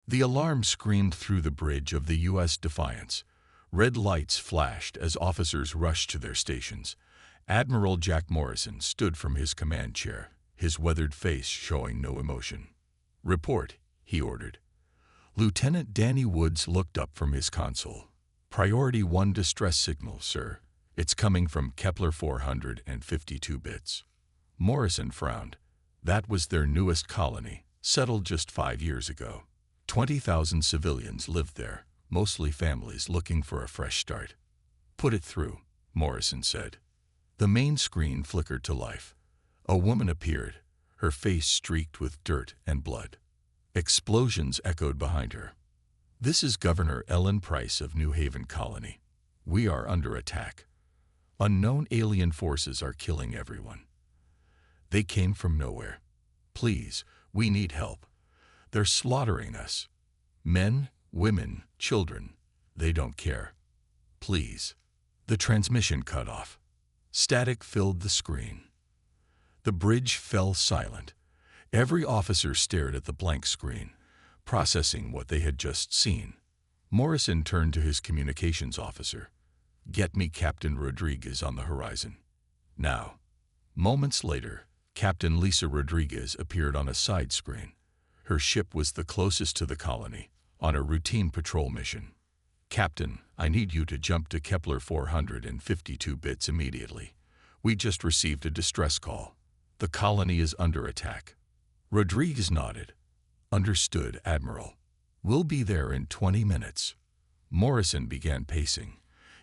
The alarm screamed through the bridge of the U.S. Defiance. Red lights flashed as officers rushed to their stations. Admiral Jack Morrison stood from his command chair, his weathered face showing no emotion. "Report," he ordered. Lieutenant Danny Woods looked up from his console. "Priority 1 distress signal, sir. It's coming from Kepler 452 bits." Morrison frowned. That was their newest colony, settled just 5 years ago. 20,000 civilians lived there, mostly families looking for a fresh start. "Put it through," Morrison said. The main screen flickered to life. A woman appeared, her face streaked with dirt and blood. Explosions echoed behind her. "This is Governor Ellen Price of New Haven Colony. We are under attack. Unknown alien forces are killing everyone. They came from nowhere. Please, we need help. They're slaughtering us. Men, women, children. They don't care. Please." The transmission cut off. Static filled the screen. The bridge fell silent. Every officer stared at the blank screen, processing what they had just seen. Morrison turned to his communications officer. "Get me Captain Rodriguez on the horizon. Now." Moments later, Captain Lisa Rodriguez appeared on a side screen. Her ship was the closest to the colony, on a routine patrol mission. "Captain, I need you to jump to Kepler 452 bits immediately. We just received a distress call. The colony is under attack." Rodriguez nodded. "Understood, Admiral. We'll be there in 20 minutes." Morrison began pacing.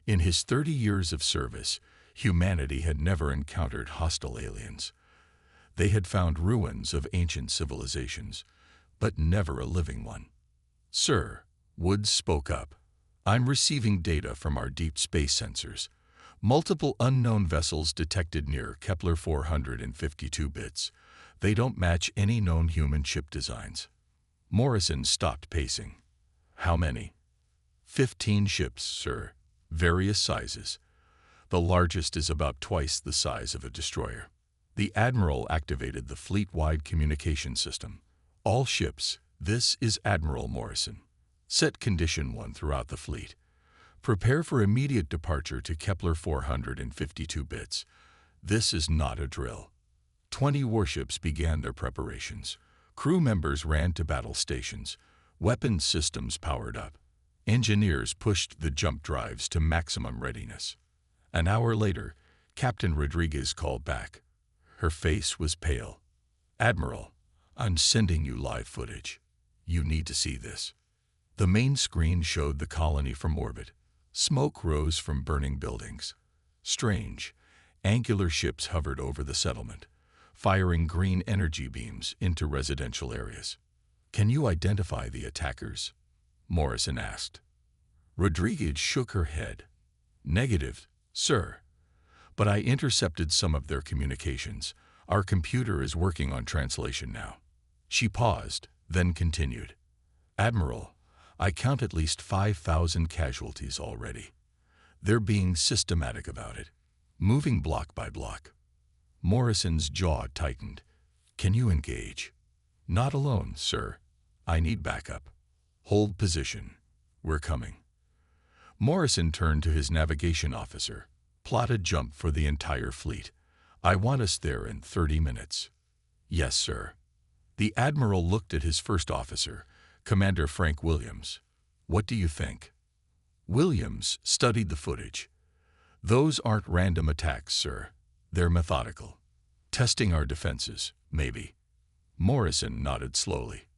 In his 30 years of service, humanity had never encountered hostile aliens. They had found ruins of ancient civilizations, but never a living one. "Sir," Woods spoke up, "I'm receiving data from our deep space sensors. Multiple unknown vessels detected near Kepler 452 bits. They don't match any known human ship designs." Morrison stopped pacing. "How many?" 15 ships, sir. Various sizes. The largest is about twice the size of a destroyer." The Admiral activated the fleet-wide communication system. "All ships, this is Admiral Morrison. Set condition 1 throughout the fleet. Prepare for immediate departure to Kepler 452 bits. This is not a drill." 20 warships began their preparations. Crew members ran to battle stations. Weapons systems powered up. Engineers pushed the jump drives to maximum readiness. An hour later, Captain Rodriguez called back. Her face was pale. "Admiral, I'm sending you live footage. You need to see this." The main screen showed the colony from orbit. Smoke rose from burning buildings. Strange, angular ships hovered over the settlement, firing green energy beams into residential areas. "Can you identify the attackers?" Morrison asked. Rodriguez shook her head. "Negative, sir. But I intercepted some of their communications. Our computer is working on translation now." She paused, then continued. "Admiral, I count at least 5,000 casualties already. They're being systematic about it, moving block by block." Morrison's jaw tightened. "Can you engage?" "Not alone, sir. I need backup." "Hold position. We're coming." Morrison turned to his navigation officer. "Plot a jump for the entire fleet. I want us there in 30 minutes." "Yes, sir." The Admiral looked at his first officer, Commander Frank Williams. "What do you think?" Williams studied the footage. "Those aren't random attacks, sir. They're methodical. Testing our defenses, maybe." Morrison nodded slowly.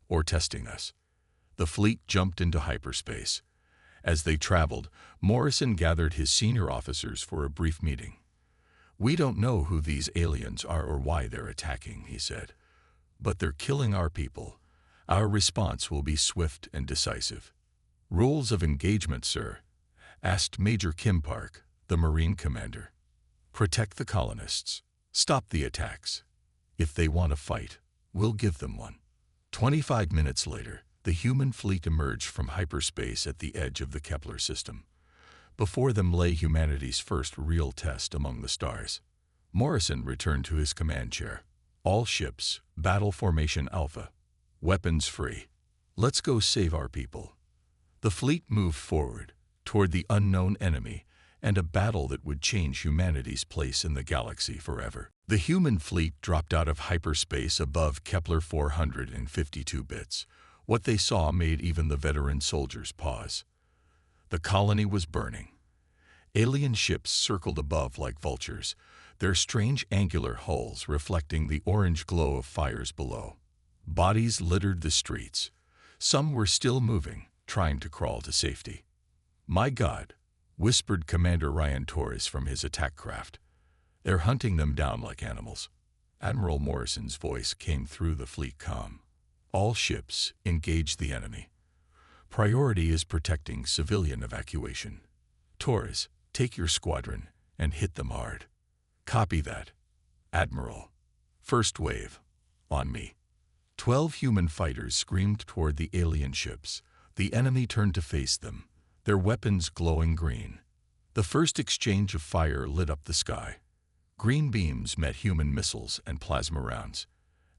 "Or testing us." The fleet jumped into hyperspace. As they traveled, Morrison gathered his senior officers for a brief meeting. "We don't know who these aliens are or why they're attacking," he said. "But they're killing our people. Our response will be swift and decisive." "Rules of engagement, sir?" asked Major Kim Park, the Marine commander. "Protect the colonists. Stop the attacks. If they want to fight, we'll give them one." 25 minutes later, the human fleet emerged from hyperspace at the edge of the Kepler system. Before them lay humanity's first real test among the stars. Morrison returned to his command chair. "All ships, battle formation Alpha. Weapons free. Let's go save our people. The fleet moved forward, toward the unknown enemy and a battle that would change humanity's place in the galaxy forever. The human fleet dropped out of hyperspace above Kepler 452 bits. What they saw made even the veteran soldiers pause. The colony was burning. Alien ships circled above like vultures, their strange angular hulls reflecting the orange glow of fires below. Bodies littered the streets. Some were still moving, trying to crawl to safety. "My God," whispered Commander Ryan Torres from his attack craft. "They're hunting them down like animals." Admiral Morrison's voice came through the fleet comm. "All ships, engage the enemy. Priority is protecting civilian evacuation. Torres, take your squadron and hit them hard." "Copy that, Admiral. First wave, on me." 12 human fighters screamed toward the alien ships. The enemy turned to face them, their weapons glowing green. The first exchange of fire lit up the sky. Green beams met human missiles and plasma rounds.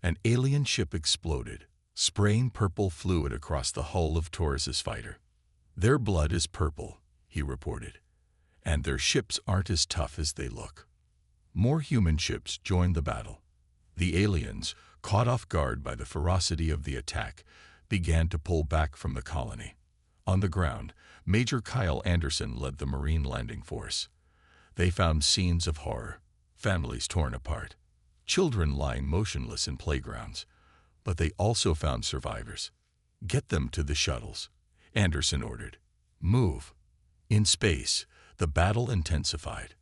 An alien ship exploded, spraying purple fluid across the hull of Torres's fighter. "Their blood is purple," he reported, "and their ships aren't as tough as they look." More human ships joined the battle. The aliens, caught off guard by the ferocity of the attack, began to pull back from the colony. On the ground, Major Kyle Anderson led the Marine landing force. They found scenes of horror, families torn apart, children lying motionless in playgrounds. But they also found survivors. "Get them to the shuttles," Anderson ordered. "Move." In space, the battle intensified.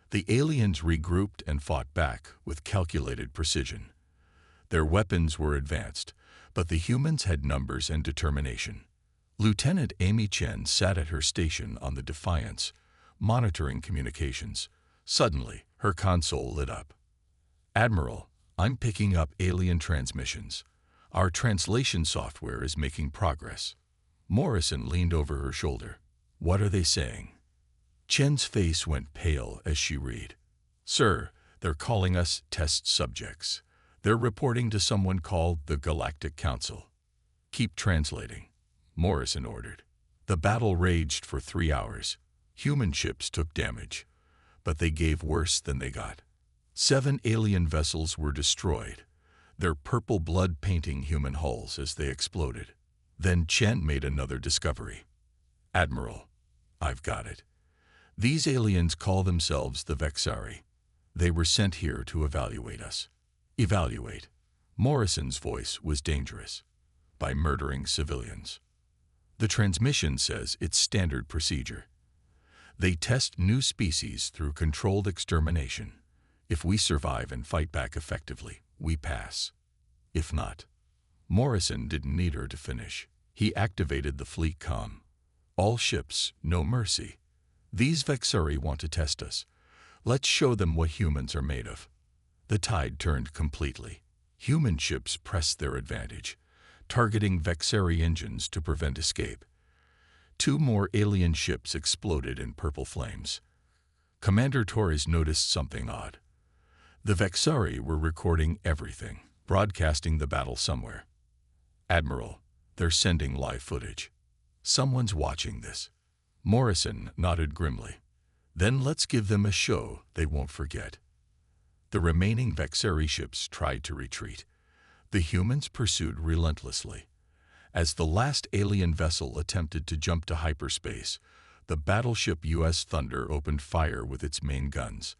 The aliens regrouped and fought back with calculated precision. Their weapons were advanced, but the humans had numbers and determination. Lieutenant Amy Chen sat at her station on the Defiance, monitoring communications. Suddenly, her console lit up. "Admiral, I'm picking up alien transmissions. Our translation software is making progress." Morrison leaned over her shoulder. "What are they saying?" Chen's face went pale as she read. "Sir, they're calling us test subjects. They're reporting to someone called the Galactic Council." "Keep translating," Morrison ordered. The battle raged for 3 hours. Human ships took damage, but they gave worse than they got. 7 alien vessels were destroyed, their purple blood painting human hulls as they exploded. Then Chen made another discovery. "Admiral, I've got it. These aliens call themselves the Vexari. They were sent here to evaluate us." "Evaluate?" Morrison's voice was dangerous. "By murdering civilians. The transmission says it's standard procedure. They test new species through controlled extermination. If we survive and fight back effectively, we pass. If not..." Morrison didn't need her to finish. He activated the fleet comm. "All ships, no mercy. These Vexari want to test us. Let's show them what humans are made of." The tide turned completely. Human ships pressed their advantage, targeting Vexari engines to prevent escape. 2 more alien ships exploded in purple flames. Commander Torres noticed something odd. The Vexari were recording everything, broadcasting the battle somewhere. "Admiral, they're sending live footage. Someone's watching this." Morrison nodded grimly. "Then let's give them a show they won't forget." The remaining Vexari ships tried to retreat. The humans pursued relentlessly. As the last alien vessel attempted to jump to hyperspace, the battleship U.S. Thunder opened fire with its main guns.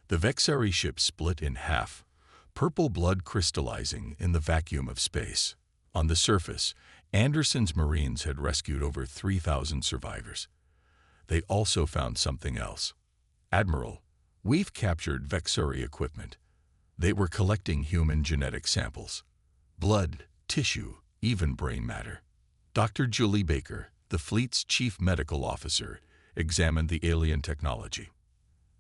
The Vexari ship split in half, purple blood crystallizing in the vacuum of space. On the surface, Anderson's Marines had rescued over 3,000 survivors. They also found something else. "Admiral, we've captured Vexari equipment. They were collecting human genetic samples. Blood, tissue, even brain matter." Dr. Julie Baker, the fleet's chief medical officer, examined the alien technology.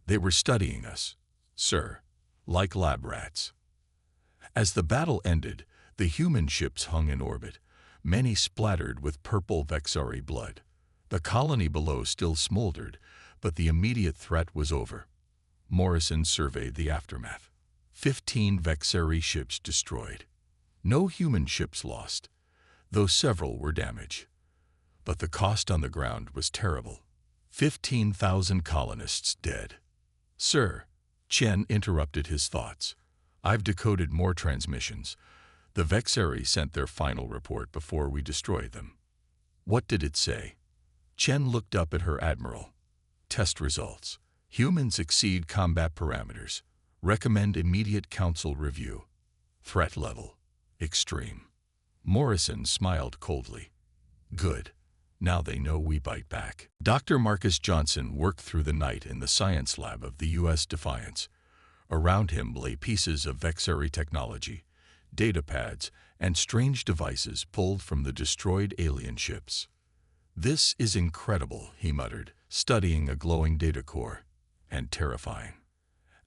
"They were studying us, sir, like lab rats." As the battle ended, the human ships hung in orbit, many splattered with purple Vexari blood. The colony below still smoldered, but the immediate threat was over. Morrison surveyed the aftermath. 15 Vexari ships destroyed. No human ships lost. though several were damaged. But the cost on the ground was terrible. 15,000 colonists dead. Sir, Chen interrupted his thoughts. I've decoded more transmissions. The Vexari sent their final report before we destroyed them. What did it say? Chen looked up at her admiral. Test results. Humans exceed combat parameters. Recommend immediate council review. Threat level. Extreme. Morrison smiled coldly. Good. Now they know we bite back. Dr. Marcus Johnson worked through the night in the science lab of the U.S. Defiance. Around him lay pieces of Vexari technology, data pads, and strange devices pulled from the destroyed alien ships. This is incredible, he muttered, studying a glowing data core. And terrifying.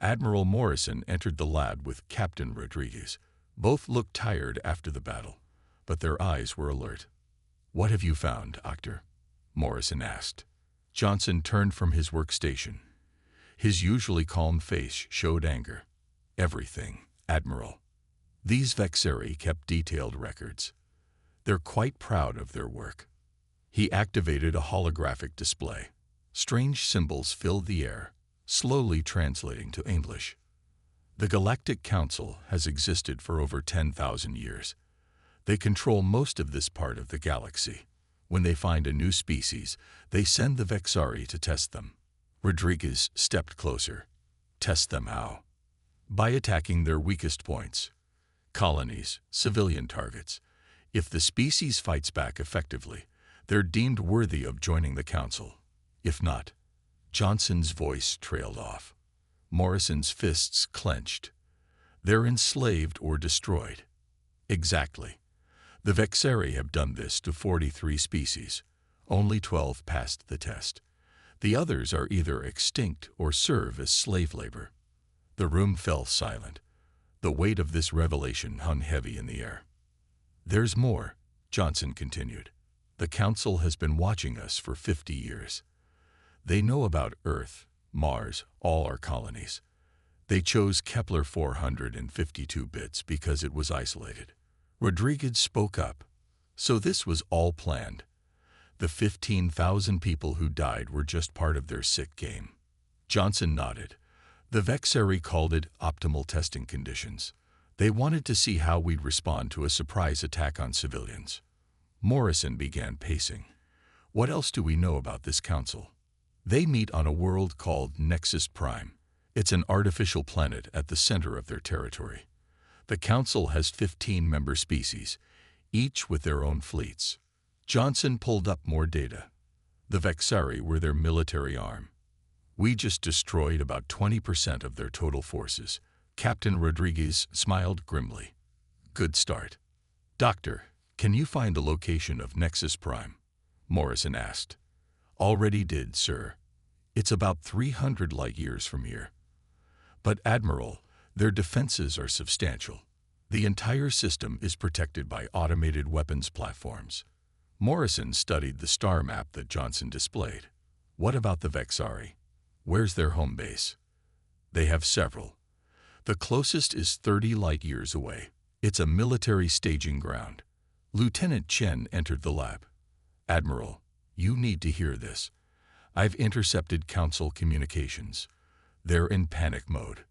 Admiral Morrison entered the lab with Captain Rodriguez. Both looked tired after the battle, but their eyes were alert. What have you found, Doctor? Morrison asked. Johnson turned from his workstation. His usually calm face showed anger. Everything, Admiral. These Vexari kept detailed records. They're quite proud of their work. He activated a holographic display. Strange symbols filled the air, slowly translating to English. The Galactic Council has existed for over 10,000 years. They control most of this part of the galaxy. When they find a new species, they send the Vexari to test them. Rodriguez stepped closer. Test them how? By attacking their weakest points. Colonies, civilian targets. If the species fights back effectively, they're deemed worthy of joining the Council. If not, Johnson's voice trailed off. Morrison's fists clenched. They're enslaved or destroyed. Exactly. The Vexari have done this to 43 species. Only 12 passed the test. The others are either extinct or serve as slave labor. The room fell silent. The weight of this revelation hung heavy in the air. There's more, Johnson continued. The Council has been watching us for 50 years. They know about Earth, Mars, all our colonies. They chose Kepler 452 bits because it was isolated. Rodriguez spoke up. So this was all planned. The 15,000 people who died were just part of their sick game. Johnson nodded. The Vexari called it optimal testing conditions. They wanted to see how we'd respond to a surprise attack on civilians. Morrison began pacing. What else do we know about this council? They meet on a world called Nexus Prime. It's an artificial planet at the center of their territory. The council has 15 member species, each with their own fleets. Johnson pulled up more data. The Vexari were their military arm. We just destroyed about 20% of their total forces. Captain Rodriguez smiled grimly. Good start. Doctor, can you find the location of Nexus Prime? Morrison asked. Already did, sir. It's about 300 light-years from here. But, Admiral, their defenses are substantial. The entire system is protected by automated weapons platforms. Morrison studied the star map that Johnson displayed. What about the Vexari? Where's their home base? They have several. The closest is 30 light-years away. It's a military staging ground. Lieutenant Chen entered the lab. Admiral, you need to hear this. I've intercepted Council communications. They're in panic mode.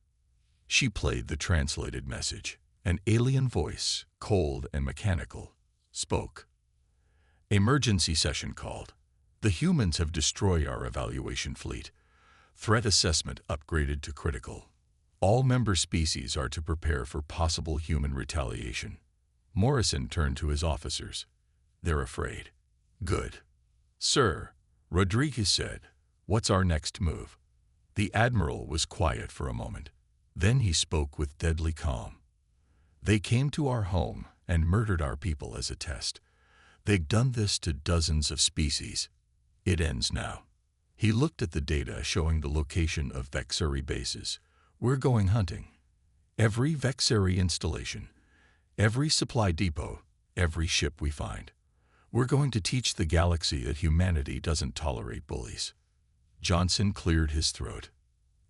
She played the translated message. An alien voice, cold and mechanical, spoke. Emergency session called. The humans have destroyed our evaluation fleet. Threat assessment upgraded to critical. All member species are to prepare for possible human retaliation. Morrison turned to his officers. They're afraid. Good. Sir, Rodriguez said, what's our next move? The Admiral was quiet for a moment. Then he spoke with deadly calm. They came to our home and murdered our people as a test. They've done this to dozens of species. It ends now. He looked at the data showing the location of Vexari bases. We're going hunting. Every Vexari installation, every supply depot, every ship we find. We're going to teach the galaxy that humanity doesn't tolerate bullies. Johnson cleared his throat.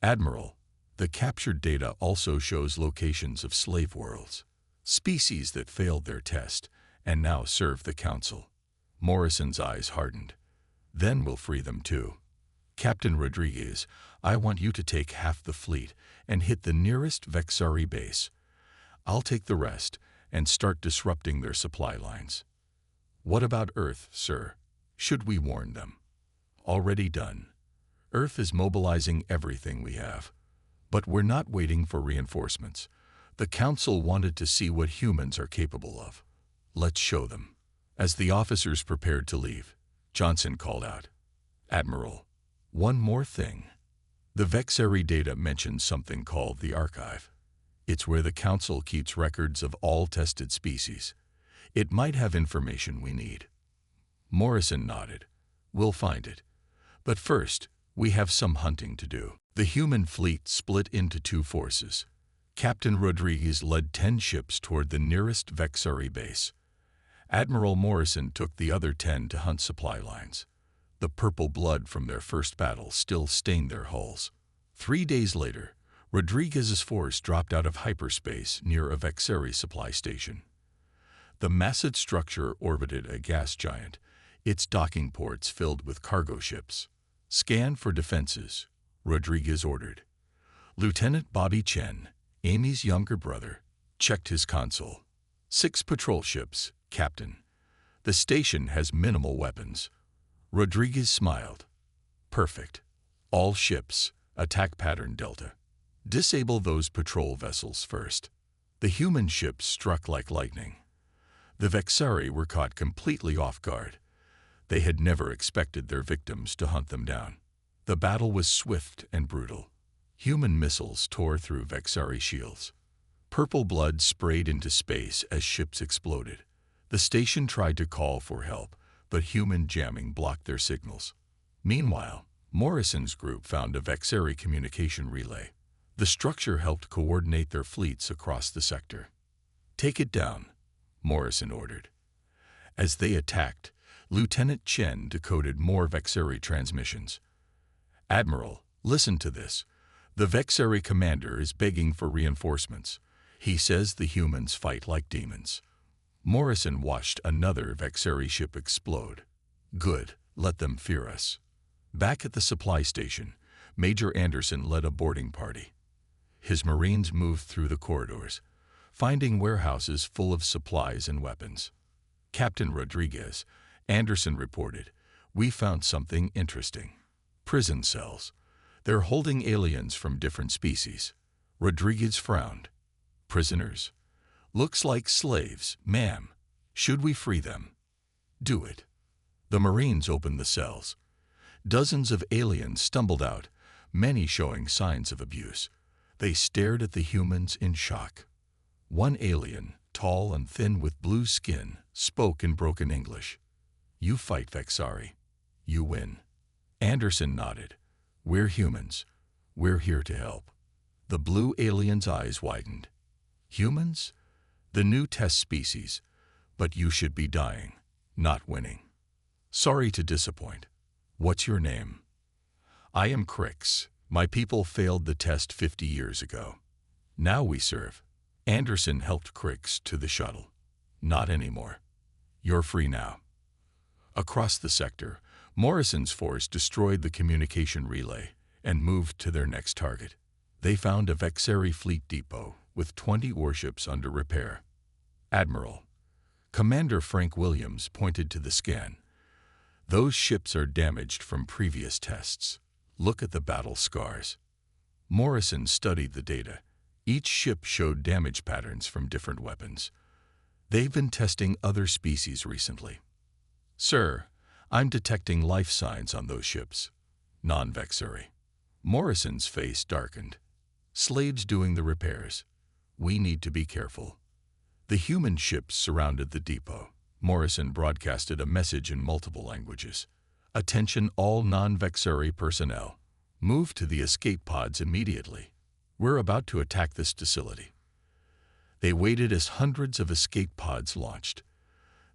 Admiral, the captured data also shows locations of slave worlds, species that failed their test and now serve the Council. Morrison's eyes hardened. Then we'll free them too. Captain Rodriguez, I want you to take half the fleet and hit the nearest Vexari base. I'll take the rest and start disrupting their supply lines. What about Earth, sir? Should we warn them? Already done. Earth is mobilizing everything we have. But we're not waiting for reinforcements. The Council wanted to see what humans are capable of. Let's show them. As the officers prepared to leave, Johnson called out, Admiral, one more thing. The Vexari data mentions something called the Archive. It's where the Council keeps records of all tested species. It might have information we need. Morrison nodded. We'll find it. But first, we have some hunting to do. The human fleet split into two forces. Captain Rodriguez led 10 ships toward the nearest Vexari base. Admiral Morrison took the other 10 to hunt supply lines. The purple blood from their first battle still stained their hulls. 3 days later, Rodriguez's force dropped out of hyperspace near a Vexari supply station. The massive structure orbited a gas giant, its docking ports filled with cargo ships. Scan for defenses, Rodriguez ordered. Lieutenant Bobby Chen, Amy's younger brother, checked his console. 6 patrol ships, Captain. The station has minimal weapons. Rodriguez smiled. Perfect. All ships, attack pattern Delta. Disable those patrol vessels first. The human ships struck like lightning. The Vexari were caught completely off guard. They had never expected their victims to hunt them down. The battle was swift and brutal. Human missiles tore through Vexari shields. Purple blood sprayed into space as ships exploded. The station tried to call for help, but human jamming blocked their signals. Meanwhile, Morrison's group found a Vexari communication relay. The structure helped coordinate their fleets across the sector. Take it down, Morrison ordered. As they attacked, Lieutenant Chen decoded more Vexari transmissions. Admiral, listen to this. The Vexari commander is begging for reinforcements. He says the humans fight like demons. Morrison watched another Vexari ship explode. Good, let them fear us. Back at the supply station, Major Anderson led a boarding party. His Marines moved through the corridors, finding warehouses full of supplies and weapons. Captain Rodriguez, Anderson reported, we found something interesting. Prison cells. They're holding aliens from different species. Rodriguez frowned. Prisoners? Looks like slaves, ma'am. Should we free them? Do it. The Marines opened the cells. Dozens of aliens stumbled out, many showing signs of abuse. They stared at the humans in shock. One alien, tall and thin with blue skin, spoke in broken English. You fight, Vexari. You win. Anderson nodded. We're humans. We're here to help. The blue alien's eyes widened. Humans? The new test species. But you should be dying, not winning. Sorry to disappoint. What's your name? I am Crix. My people failed the test 50 years ago. Now we serve. Anderson helped Crix to the shuttle. Not anymore. You're free now. Across the sector, Morrison's force destroyed the communication relay and moved to their next target. They found a Vexari fleet depot with 20 warships under repair. Admiral, Commander Frank Williams pointed to the scan. Those ships are damaged from previous tests. Look at the battle scars. Morrison studied the data. Each ship showed damage patterns from different weapons. They've been testing other species recently. Sir, I'm detecting life signs on those ships. Non-Vexari. Morrison's face darkened. Slaves doing the repairs. We need to be careful. The human ships surrounded the depot. Morrison broadcasted a message in multiple languages. Attention all non-Vexari personnel. Move to the escape pods immediately. We're about to attack this facility. They waited as hundreds of escape pods launched.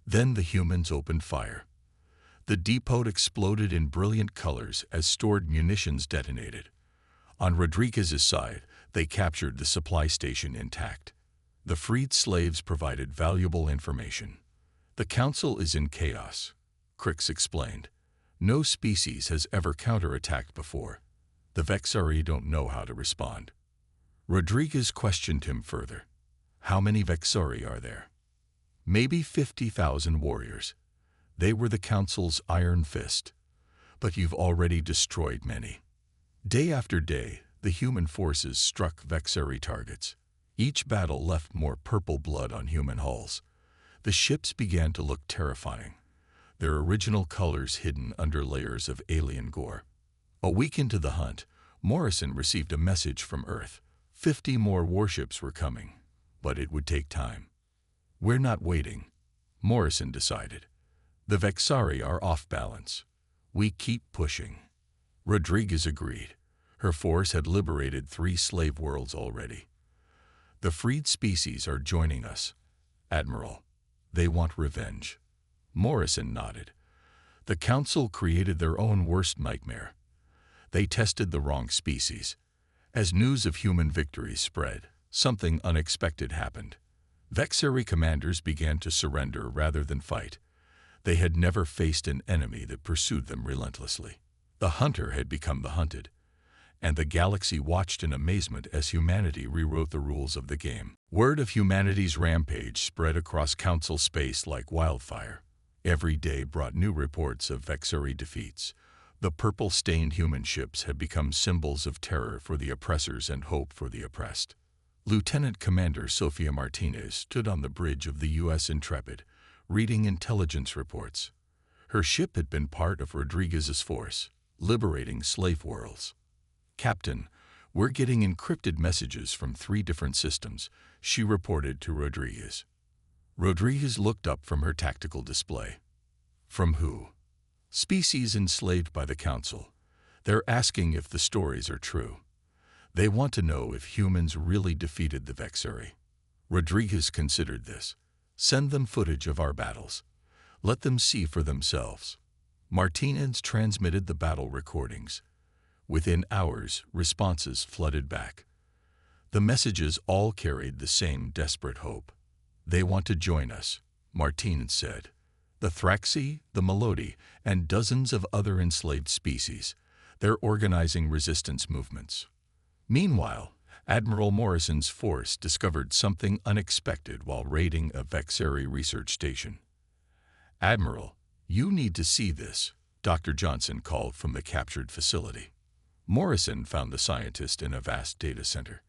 Then the humans opened fire. The depot exploded in brilliant colors as stored munitions detonated. On Rodriguez's side, they captured the supply station intact. The freed slaves provided valuable information. The Council is in chaos, Crix explained. No species has ever counterattacked before. The Vexari don't know how to respond. Rodriguez questioned him further. How many Vexari are there? Maybe 50,000 warriors. They were the Council's iron fist. But you've already destroyed many. Day after day, the human forces struck Vexari targets. Each battle left more purple blood on human hulls. The ships began to look terrifying, their original colors hidden under layers of alien gore. A week into the hunt, Morrison received a message from Earth. 50 more warships were coming, but it would take time. We're not waiting, Morrison decided. The Vexari are off balance. We keep pushing. Rodriguez agreed. Her force had liberated 3 slave worlds already. The freed species are joining us, Admiral. They want revenge. Morrison nodded. The Council created their own worst nightmare. They tested the wrong species. As news of human victories spread, something unexpected happened. Vexari commanders began to surrender rather than fight. They had never faced an enemy that pursued them relentlessly. The hunter had become the hunted, and the galaxy watched in amazement as humanity rewrote the rules of the game. Word of humanity's rampage spread across Council space like wildfire. Every day brought new reports of Vexari defeats. The purple-stained human ships had become symbols of terror for the oppressors and hope for the oppressed. Lieutenant Commander Sofia Martinez stood on the bridge of the U.S. Intrepid, reading intelligence reports. Her ship had been part of Rodriguez's force, liberating slave worlds. Captain, we're getting encrypted messages from 3 different systems, she reported to Rodriguez. Rodriguez looked up from her tactical display. From who? Species enslaved by the Council. They're asking if the stories are true. They want to know if humans really defeated the Vexari. Rodriguez considered this. Send them footage of our battles. Let them see for themselves. Martinez transmitted the battle recordings. Within hours, responses flooded back. The messages all carried the same desperate hope. They want to join us, Martinez said. The Thraxi, the Melody, and dozens of other enslaved species. They're organizing resistance movements. Meanwhile, Admiral Morrison's force discovered something unexpected while raiding a Vexari research station. Admiral, you need to see this, Dr. Johnson called from the captured facility. Morrison found the scientist in a vast data center.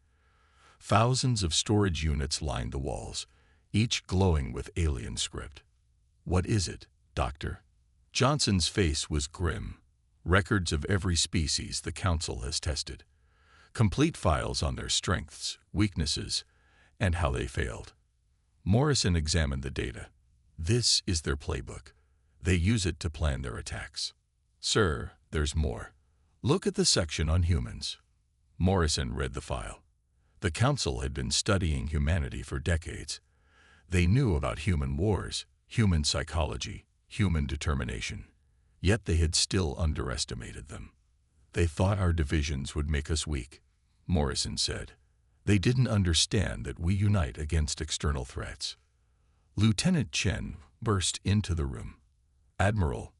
Thousands of storage units lined the walls, each glowing with alien script. What is it, Doctor? Johnson's face was grim. Records of every species the Council has tested. Complete files on their strengths, weaknesses, and how they failed. Morrison examined the data. This is their playbook. They use it to plan their attacks. Sir, there's more. Look at the section on humans. Morrison read the file. The Council had been studying humanity for decades. They knew about human wars, human psychology, human determination. Yet they had still underestimated them. They thought our divisions would make us weak, Morrison said. They didn't understand that we unite against external threats. Lieutenant Chen burst into the room. Admiral,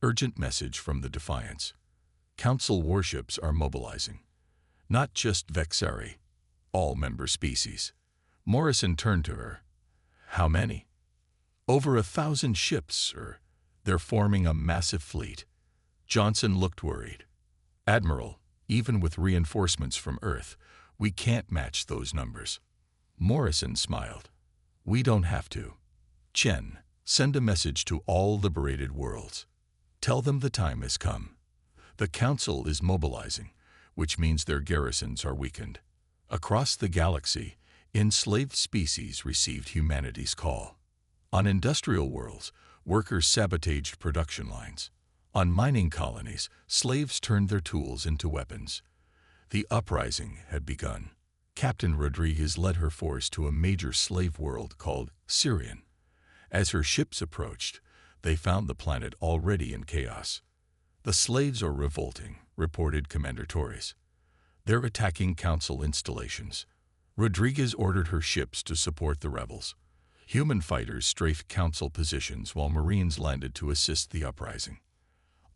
urgent message from the Defiance. Council warships are mobilizing. Not just Vexari, all member species. Morrison turned to her. How many? Over 1,000 ships, sir. They're forming a massive fleet. Johnson looked worried. Admiral, even with reinforcements from Earth, we can't match those numbers. Morrison smiled. We don't have to. Chen, send a message to all liberated worlds. Tell them the time has come. The Council is mobilizing, which means their garrisons are weakened. Across the galaxy, enslaved species received humanity's call. On industrial worlds, workers sabotaged production lines. On mining colonies, slaves turned their tools into weapons. The uprising had begun. Captain Rodriguez led her force to a major slave world called Syrian. As her ships approached, they found the planet already in chaos. The slaves are revolting, reported Commander Torres. They're attacking Council installations. Rodriguez ordered her ships to support the rebels. Human fighters strafed council positions while Marines landed to assist the uprising.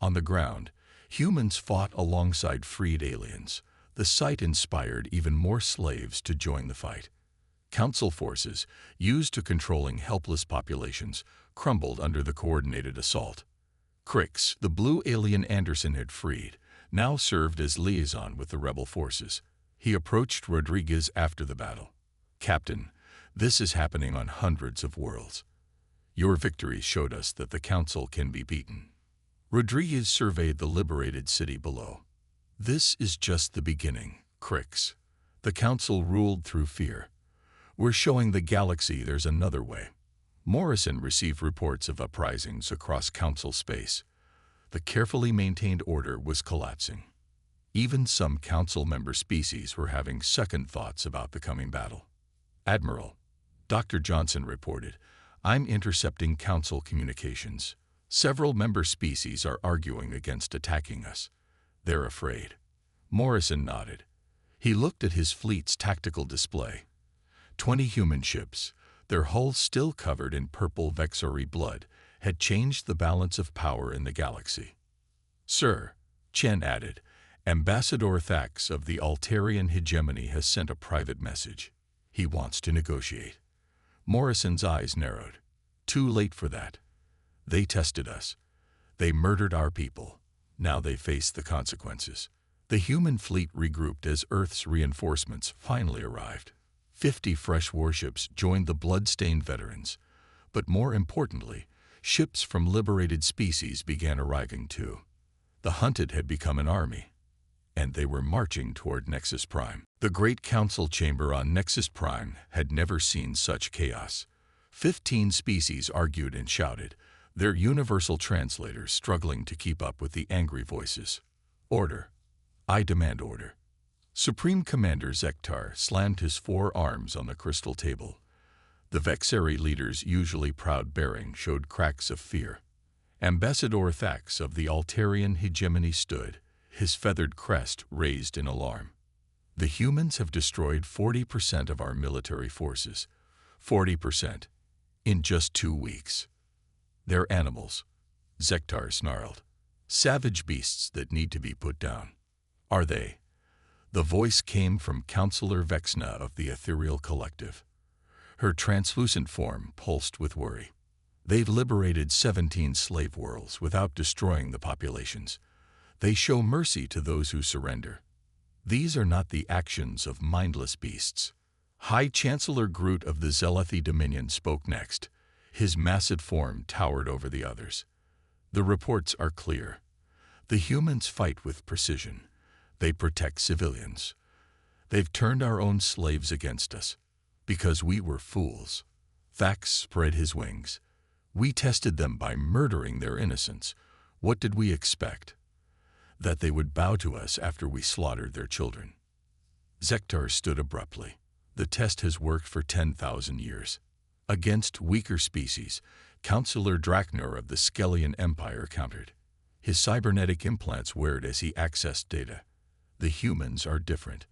On the ground, humans fought alongside freed aliens. The sight inspired even more slaves to join the fight. Council forces, used to controlling helpless populations, crumbled under the coordinated assault. Crix, the blue alien Anderson had freed, now served as liaison with the rebel forces. He approached Rodriguez after the battle. "Captain, this is happening on hundreds of worlds. Your victory showed us that the Council can be beaten." Rodriguez surveyed the liberated city below. "This is just the beginning, Crix. The Council ruled through fear. We're showing the galaxy there's another way." Morrison received reports of uprisings across Council space. The carefully maintained order was collapsing. Even some Council member species were having second thoughts about the coming battle. "Admiral," Dr. Johnson reported, "I'm intercepting Council communications. Several member species are arguing against attacking us. They're afraid." Morrison nodded. He looked at his fleet's tactical display. 20 human ships, their hulls still covered in purple Vexori blood, had changed the balance of power in the galaxy. "Sir," Chen added, "Ambassador Thax of the Altarian hegemony has sent a private message. He wants to negotiate." Morrison's eyes narrowed. "Too late for that. They tested us. They murdered our people. Now they face the consequences." The human fleet regrouped as Earth's reinforcements finally arrived. 50 fresh warships joined the blood-stained veterans. But more importantly, ships from liberated species began arriving too. The hunted had become an army, and they were marching toward Nexus Prime. The Great Council Chamber on Nexus Prime had never seen such chaos. 15 species argued and shouted, their universal translators struggling to keep up with the angry voices. "Order. I demand order." Supreme Commander Zektar slammed his 4 arms on the crystal table. The Vexeri leader's usually proud bearing showed cracks of fear. Ambassador Thax of the Altarian hegemony stood, his feathered crest raised in alarm. "The humans have destroyed 40% of our military forces. 40%. In just 2 weeks. They're animals," Zektar snarled. "Savage beasts that need to be put down." "Are they?" The voice came from Counselor Vexna of the Ethereal Collective. Her translucent form pulsed with worry. "They've liberated 17 slave worlds without destroying the populations. They show mercy to those who surrender. These are not the actions of mindless beasts." High Chancellor Groot of the Zelethi Dominion spoke next. His massive form towered over the others. "The reports are clear. The humans fight with precision. They protect civilians. They've turned our own slaves against us, because we were fools." Thax spread his wings. "We tested them by murdering their innocents. What did we expect? That they would bow to us after we slaughtered their children." Zektar stood abruptly. "The test has worked for 10,000 years. Against weaker species, Counselor Draknur of the Skellian Empire countered. His cybernetic implants whirred as he accessed data. The humans are different.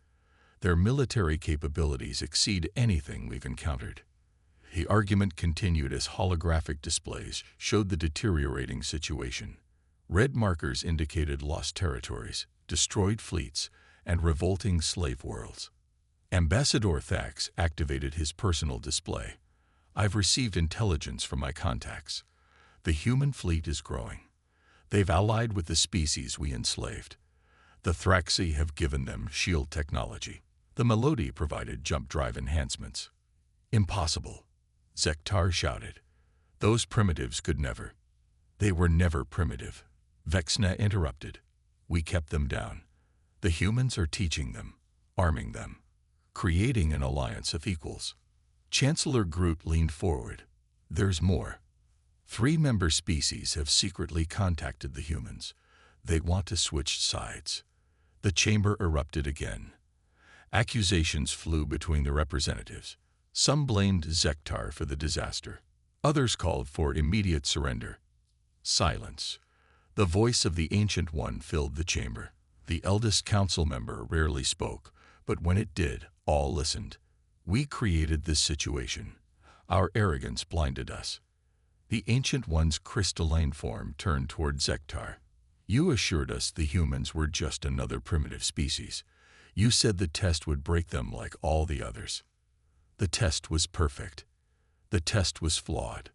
Their military capabilities exceed anything we've encountered." The argument continued as holographic displays showed the deteriorating situation. Red markers indicated lost territories, destroyed fleets, and revolting slave worlds. Ambassador Thax activated his personal display. "I've received intelligence from my contacts. The human fleet is growing. They've allied with the species we enslaved. The Thraxi have given them shield technology. The Melody provided jump drive enhancements." "Impossible," Zektar shouted. "Those primitives could never." "They were never primitive," Vexna interrupted. "We kept them down. The humans are teaching them, arming them, creating an alliance of equals." Chancellor Groot leaned forward. "There's more. 3 member species have secretly contacted the humans. They want to switch sides." The chamber erupted again. Accusations flew between the representatives. Some blamed Zektar for the disaster. Others called for immediate surrender. Silence. The voice of the Ancient One filled the chamber. The eldest council member rarely spoke, but when it did, all listened. "We created this situation. Our arrogance blinded us. The Ancient One's crystalline form turned toward Zektar. You assured us the humans were just another primitive species. You said the test would break them like all the others. The test was perfect. The test was flawed.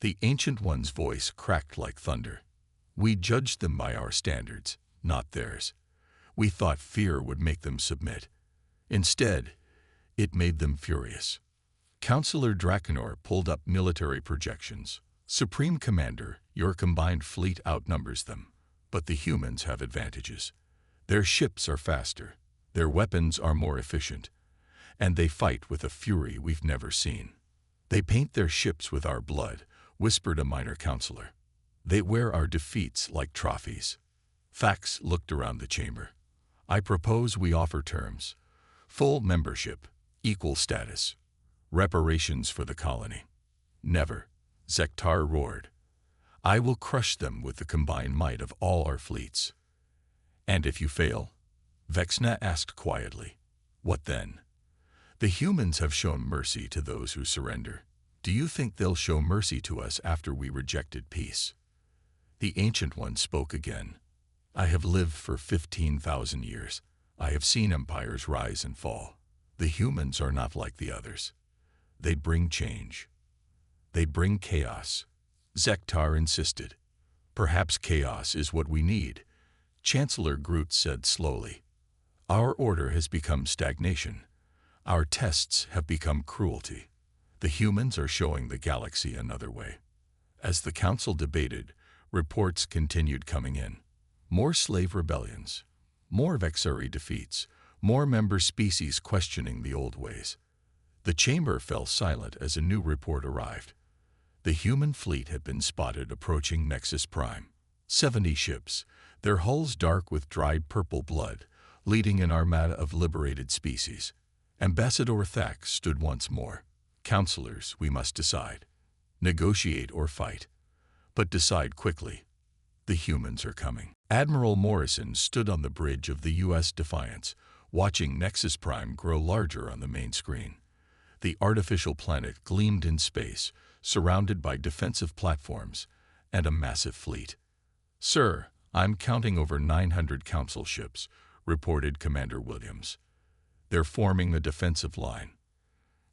The Ancient One's voice cracked like thunder. We judged them by our standards, not theirs. We thought fear would make them submit. Instead, it made them furious. Counselor Drakenor pulled up military projections. Supreme Commander, your combined fleet outnumbers them, but the humans have advantages. Their ships are faster, their weapons are more efficient, and they fight with a fury we've never seen. They paint their ships with our blood, whispered a minor counselor. They wear our defeats like trophies. Fax looked around the chamber. I propose we offer terms. Full membership, equal status, reparations for the colony. Never, Zektar roared. I will crush them with the combined might of all our fleets. And if you fail? Vexna asked quietly. What then? The humans have shown mercy to those who surrender. Do you think they'll show mercy to us after we rejected peace? The Ancient One spoke again. I have lived for 15,000 years. I have seen empires rise and fall. The humans are not like the others. They bring change. They bring chaos. Zektar insisted. Perhaps chaos is what we need, Chancellor Groot said slowly. Our order has become stagnation. Our tests have become cruelty. The humans are showing the galaxy another way. As the council debated, reports continued coming in. More slave rebellions, more Vexari defeats, more member species questioning the old ways. The chamber fell silent as a new report arrived. The human fleet had been spotted approaching Nexus Prime. 70 ships, their hulls dark with dried purple blood, leading an armada of liberated species. Ambassador Thax stood once more. Counselors, we must decide. Negotiate or fight. But decide quickly. The humans are coming. Admiral Morrison stood on the bridge of the U.S. Defiance, watching Nexus Prime grow larger on the main screen. The artificial planet gleamed in space, surrounded by defensive platforms and a massive fleet. Sir, I'm counting over 900 council ships, reported Commander Williams. They're forming a defensive line.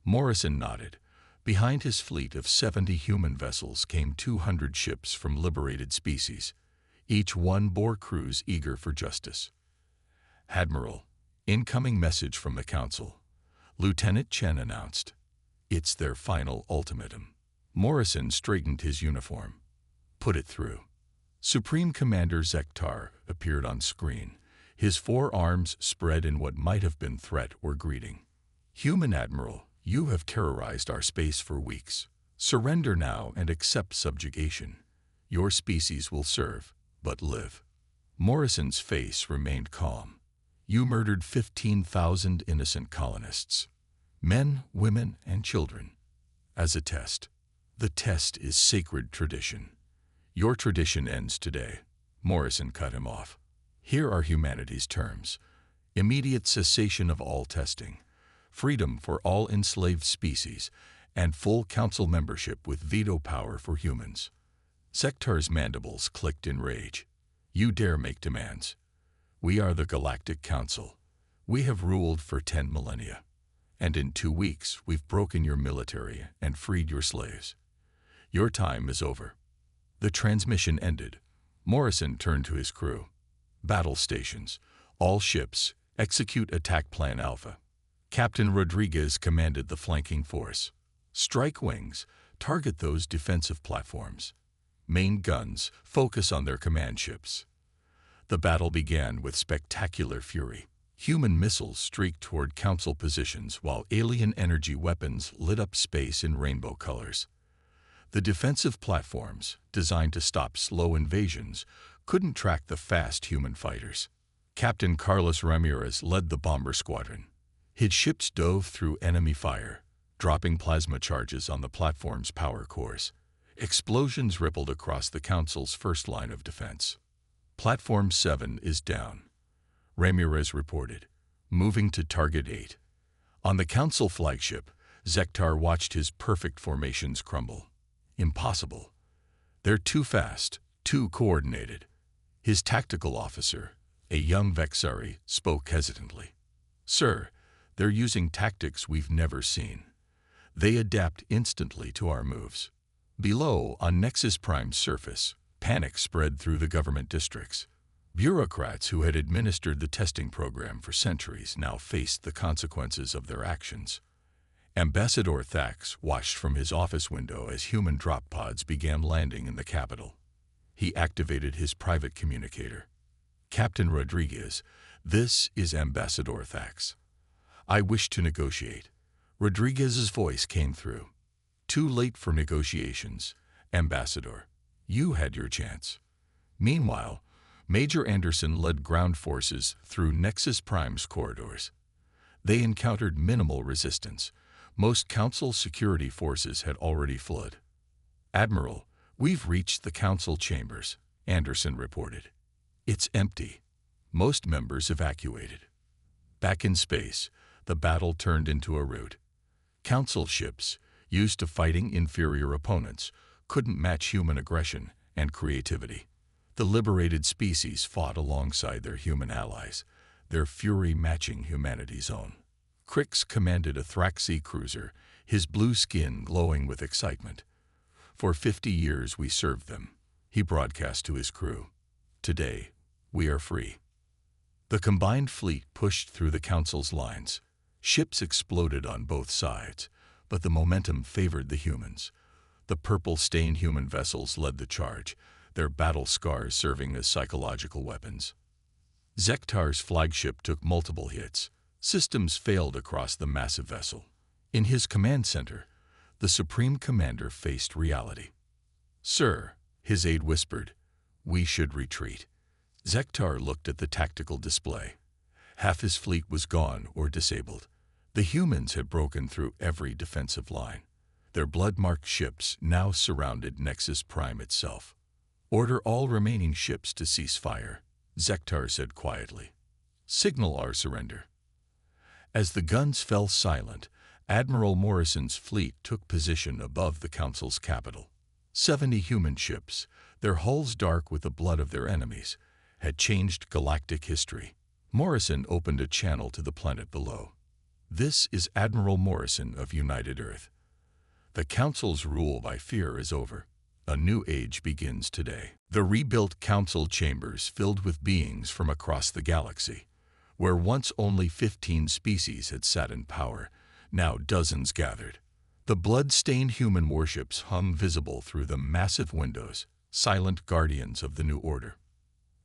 Morrison nodded. Behind his fleet of 70 human vessels came 200 ships from liberated species. Each one bore crews eager for justice. Admiral, incoming message from the Council. Lieutenant Chen announced. It's their final ultimatum. Morrison straightened his uniform. Put it through. Supreme Commander Zektar appeared on screen, his forearms spread in what might have been threat or greeting. Human Admiral, you have terrorized our space for weeks. Surrender now and accept subjugation. Your species will serve, but live. Morrison's face remained calm. You murdered 15,000 innocent colonists. Men, women, and children. As a test. The test is sacred tradition. Your tradition ends today. Morrison cut him off. Here are humanity's terms. Immediate cessation of all testing. Freedom for all enslaved species, and full council membership with veto power for humans. Zektar's mandibles clicked in rage. You dare make demands. We are the Galactic Council. We have ruled for 10 millennia. And in 2 weeks, we've broken your military and freed your slaves. Your time is over. The transmission ended. Morrison turned to his crew. Battle stations. All ships, execute Attack Plan Alpha. Captain Rodriguez commanded the flanking force. Strike wings, target those defensive platforms. Main guns, focus on their command ships. The battle began with spectacular fury. Human missiles streaked toward Council positions while alien energy weapons lit up space in rainbow colors. The defensive platforms, designed to stop slow invasions, couldn't track the fast human fighters. Captain Carlos Ramirez led the bomber squadron. His ships dove through enemy fire, dropping plasma charges on the platform's power cores. Explosions rippled across the Council's first line of defense. Platform 7 is down, Ramirez reported, moving to Target 8. On the Council flagship, Zektar watched his perfect formations crumble. Impossible. They're too fast, too coordinated. His tactical officer, a young Vexari, spoke hesitantly. Sir, they're using tactics we've never seen. They adapt instantly to our moves. Below, on Nexus Prime's surface, panic spread through the government districts. Bureaucrats who had administered the testing program for centuries now faced the consequences of their actions. Ambassador Thax watched from his office window as human drop pods began landing in the capital. He activated his private communicator. Captain Rodriguez, this is Ambassador Thax. I wish to negotiate. Rodriguez's voice came through. Too late for negotiations, Ambassador. You had your chance. Meanwhile, Major Anderson led ground forces through Nexus Prime's corridors. They encountered minimal resistance. Most Council security forces had already fled. Admiral, we've reached the Council chambers, Anderson reported. It's empty. Most members evacuated. Back in space, the battle turned into a rout. Council ships, used to fighting inferior opponents, couldn't match human aggression and creativity. The liberated species fought alongside their human allies, their fury matching humanity's own. Crix commanded a Thraxi cruiser, his blue skin glowing with excitement. For 50 years we served them, he broadcast to his crew. Today, we are free. The combined fleet pushed through the Council's lines. Ships exploded on both sides, but the momentum favored the humans. The purple-stained human vessels led the charge, their battle scars serving as psychological weapons. Zektar's flagship took multiple hits. Systems failed across the massive vessel. In his command center, the Supreme Commander faced reality. Sir, his aide whispered, we should retreat. Zektar looked at the tactical display. Half his fleet was gone or disabled. The humans had broken through every defensive line. Their blood-marked ships now surrounded Nexus Prime itself. Order all remaining ships to cease fire, Zektar said quietly. Signal our surrender. As the guns fell silent, Admiral Morrison's fleet took position above the Council's capital. 70 human ships, their hulls dark with the blood of their enemies, had changed galactic history. Morrison opened a channel to the planet below. This is Admiral Morrison of United Earth. The Council's rule by fear is over. A new age begins today. The rebuilt Council chambers filled with beings from across the galaxy. Where once only 15 species had sat in power, now dozens gathered. The blood-stained human warships hung visible through the massive windows, silent guardians of the new order.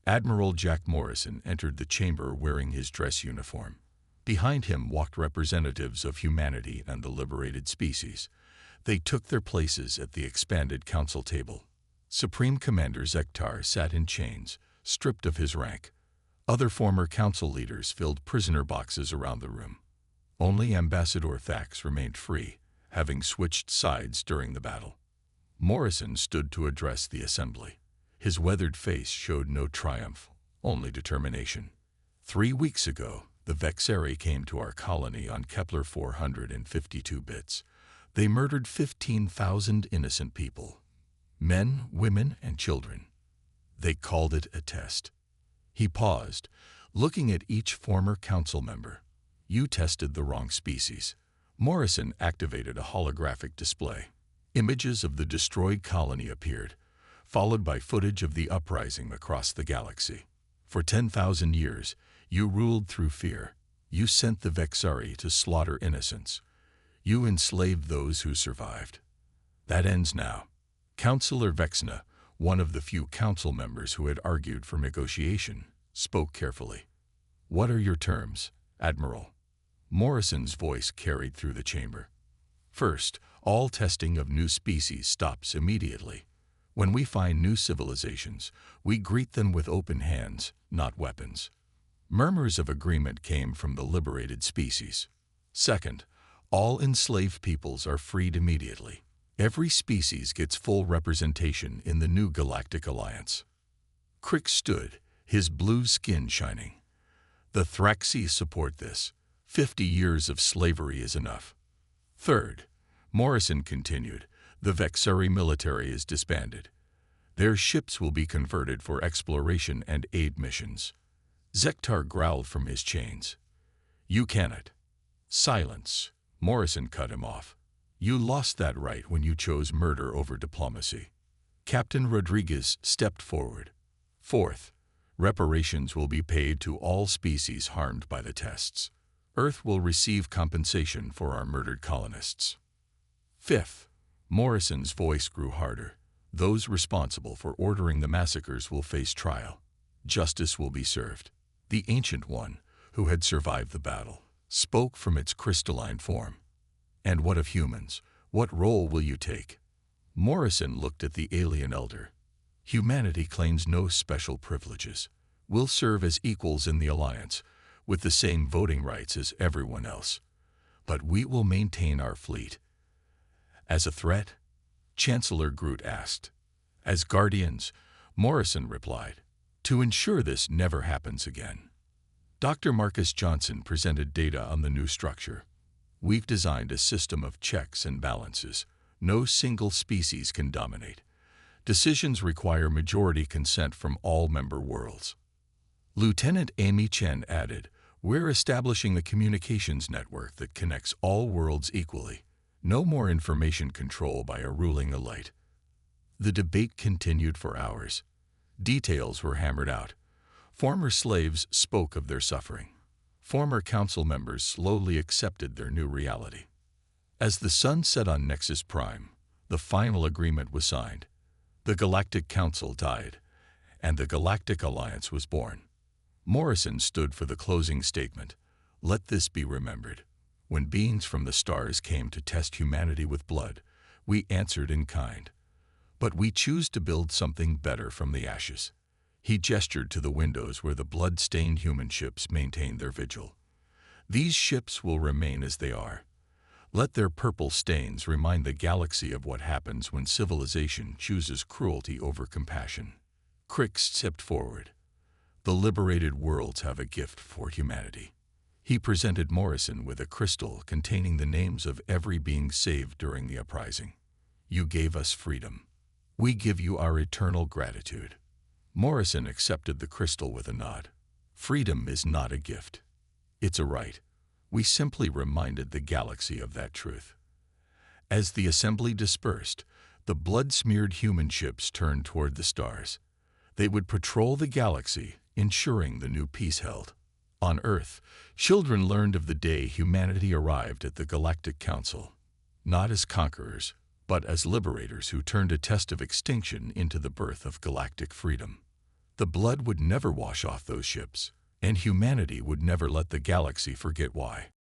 Admiral Jack Morrison entered the chamber wearing his dress uniform. Behind him walked representatives of humanity and the liberated species. They took their places at the expanded council table. Supreme Commander Zektar sat in chains, stripped of his rank. Other former council leaders filled prisoner boxes around the room. Only Ambassador Thax remained free, having switched sides during the battle. Morrison stood to address the assembly. His weathered face showed no triumph, only determination. 3 weeks ago, the Vexari came to our colony on Kepler 452 bits. They murdered 15,000 innocent people, men, women, and children. They called it a test. He paused, looking at each former council member. You tested the wrong species. Morrison activated a holographic display. Images of the destroyed colony appeared, followed by footage of the uprising across the galaxy. For 10,000 years, you ruled through fear. You sent the Vexari to slaughter innocents. You enslaved those who survived. That ends now. Councillor Vexna, one of the few council members who had argued for negotiation, spoke carefully. What are your terms, Admiral? Morrison's voice carried through the chamber. First, all testing of new species stops immediately. When we find new civilizations, we greet them with open hands, not weapons. Murmurs of agreement came from the liberated species. Second, all enslaved peoples are freed immediately. Every species gets full representation in the new Galactic Alliance. Crix stood, his blue skin shining. The Thraxi support this. 50 years of slavery is enough. Third, Morrison continued, the Vexari military is disbanded. Their ships will be converted for exploration and aid missions. Zektar growled from his chains. You cannot. Silence. Morrison cut him off. You lost that right when you chose murder over diplomacy. Captain Rodriguez stepped forward. Fourth, reparations will be paid to all species harmed by the tests. Earth will receive compensation for our murdered colonists. Fifth, Morrison's voice grew harder. Those responsible for ordering the massacres will face trial. Justice will be served. The Ancient One, who had survived the battle, spoke from its crystalline form. And what of humans? What role will you take? Morrison looked at the alien elder. Humanity claims no special privileges. We'll serve as equals in the Alliance, with the same voting rights as everyone else. But we will maintain our fleet. As a threat? Chancellor Groot asked. As guardians, Morrison replied, to ensure this never happens again. Dr. Marcus Johnson presented data on the new structure. We've designed a system of checks and balances. No single species can dominate. Decisions require majority consent from all member worlds. Lieutenant Amy Chen added, we're establishing the communications network that connects all worlds equally. No more information control by a ruling elite. The debate continued for hours. Details were hammered out. Former slaves spoke of their suffering. Former council members slowly accepted their new reality. As the sun set on Nexus Prime, the final agreement was signed. The Galactic Council died, and the Galactic Alliance was born. Morrison stood for the closing statement. Let this be remembered. When beings from the stars came to test humanity with blood, we answered in kind. But we choose to build something better from the ashes. He gestured to the windows where the blood-stained human ships maintained their vigil. These ships will remain as they are. Let their purple stains remind the galaxy of what happens when civilization chooses cruelty over compassion. Crick stepped forward. The liberated worlds have a gift for humanity. He presented Morrison with a crystal containing the names of every being saved during the uprising. You gave us freedom. We give you our eternal gratitude. Morrison accepted the crystal with a nod. Freedom is not a gift. It's a right. We simply reminded the galaxy of that truth. As the assembly dispersed, the blood-smeared human ships turned toward the stars. They would patrol the galaxy, ensuring the new peace held. On Earth, children learned of the day humanity arrived at the Galactic Council, not as conquerors, but as liberators who turned a test of extinction into the birth of galactic freedom. The blood would never wash off those ships, and humanity would never let the galaxy forget why.